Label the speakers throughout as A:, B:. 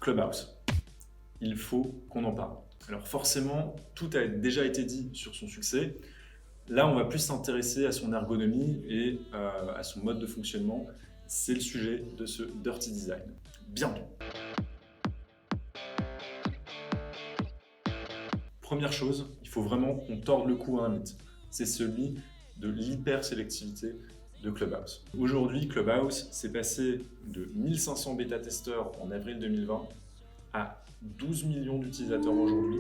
A: Clubhouse. Il faut qu'on en parle. Alors forcément, tout a déjà été dit sur son succès. Là, on va plus s'intéresser à son ergonomie et à son mode de fonctionnement. C'est le sujet de ce Dirty Design. Bienvenue. Première chose, il faut vraiment qu'on torde le cou à un mythe. C'est celui de l'hyper-sélectivité de Clubhouse. Aujourd'hui, Clubhouse s'est passé de 1500 bêta-testeurs en avril 2020 à 12 millions d'utilisateurs aujourd'hui,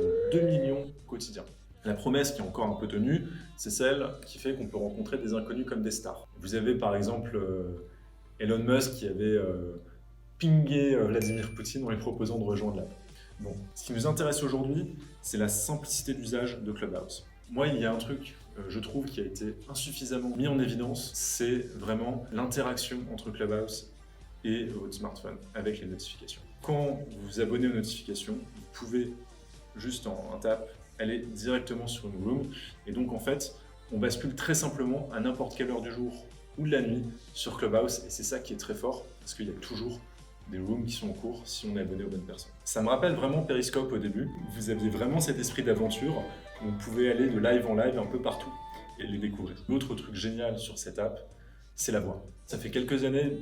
A: dont 2 millions quotidiens. La promesse qui est encore un peu tenue, c'est celle qui fait qu'on peut rencontrer des inconnus comme des stars. Vous avez par exemple Elon Musk qui avait pingé Vladimir Poutine en lui proposant de rejoindre l'app. Bon, ce qui nous intéresse aujourd'hui, c'est la simplicité d'usage de Clubhouse. Moi, il y a un truc, je trouve, qui a été insuffisamment mis en évidence, c'est vraiment l'interaction entre Clubhouse et votre smartphone avec les notifications. Quand vous vous abonnez aux notifications, vous pouvez juste en un tap aller directement sur une room, et donc en fait, on bascule très simplement à n'importe quelle heure du jour ou de la nuit sur Clubhouse, et c'est ça qui est très fort, parce qu'il y a toujours des rooms qui sont en cours si on est abonné aux bonnes personnes. Ça me rappelle vraiment Periscope au début. Vous aviez vraiment cet esprit d'aventure où vous pouvez aller de live en live un peu partout et les découvrir. L'autre truc génial sur cette app, c'est la voix. Ça fait quelques années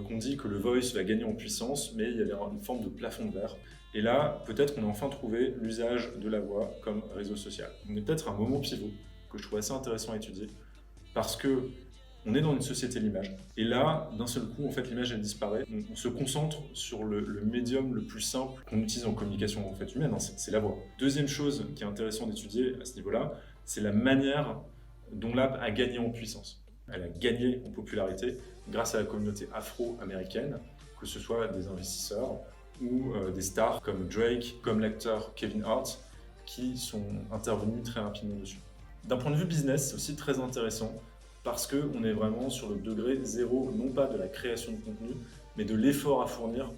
A: qu'on dit que le voice va gagner en puissance, mais il y avait une forme de plafond de verre. Et là, peut-être qu'on a enfin trouvé l'usage de la voix comme réseau social. On est peut-être à un moment pivot que je trouve assez intéressant à étudier parce que on est dans une société de l'image. Et là, d'un seul coup, en fait, l'image, elle disparaît. On se concentre sur le médium le plus simple qu'on utilise en communication en fait, humaine, hein, c'est la voix. Deuxième chose qui est intéressante d'étudier à ce niveau-là, c'est la manière dont l'app a gagné en puissance. Elle a gagné en popularité grâce à la communauté afro-américaine, que ce soit des investisseurs ou des stars comme Drake, comme l'acteur Kevin Hart, qui sont intervenus très rapidement dessus. D'un point de vue business, c'est aussi très intéressant parce qu'on est vraiment sur le degré zéro, non pas de la création de contenu, mais de l'effort à fournir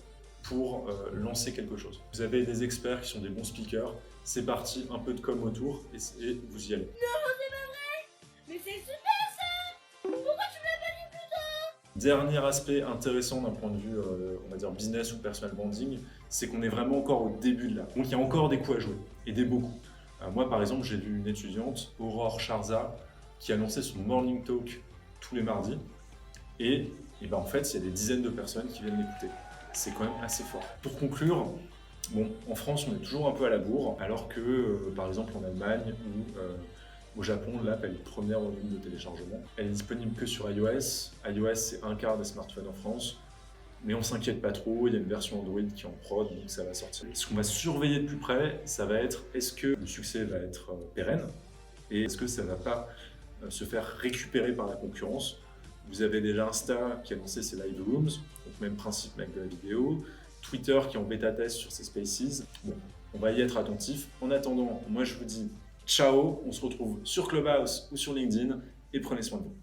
A: pour lancer quelque chose. Vous avez des experts qui sont des bons speakers, c'est parti, un peu de com autour et vous y allez.
B: Non, c'est pas vrai! Mais c'est super ça! Pourquoi tu me l'as pas dit plus tôt?
A: Dernier aspect intéressant d'un point de vue, on va dire business ou personal branding, c'est qu'on est vraiment encore au début de là. Donc il y a encore des coups à jouer, et des beaux coups. Moi par exemple, j'ai vu une étudiante, Aurore Charza, qui a lancé son morning talk tous les mardis. Et ben en fait, il y a des dizaines de personnes qui viennent l'écouter. C'est quand même assez fort. Pour conclure, bon, en France, on est toujours un peu à la bourre, alors que, par exemple, en Allemagne ou au Japon, l'app elle est première en ligne de téléchargement. Elle est disponible que sur iOS. iOS, c'est un quart des smartphones en France. Mais on s'inquiète pas trop, il y a une version Android qui est en prod, donc ça va sortir. Ce qu'on va surveiller de plus près, ça va être est-ce que le succès va être pérenne et est-ce que ça va pas se faire récupérer par la concurrence. Vous avez déjà Insta qui a lancé ses live rooms, donc même principe mais avec de la vidéo. Twitter qui est en bêta test sur ses spaces. Bon, on va y être attentif. En attendant, moi je vous dis ciao, on se retrouve sur Clubhouse ou sur LinkedIn et prenez soin de vous.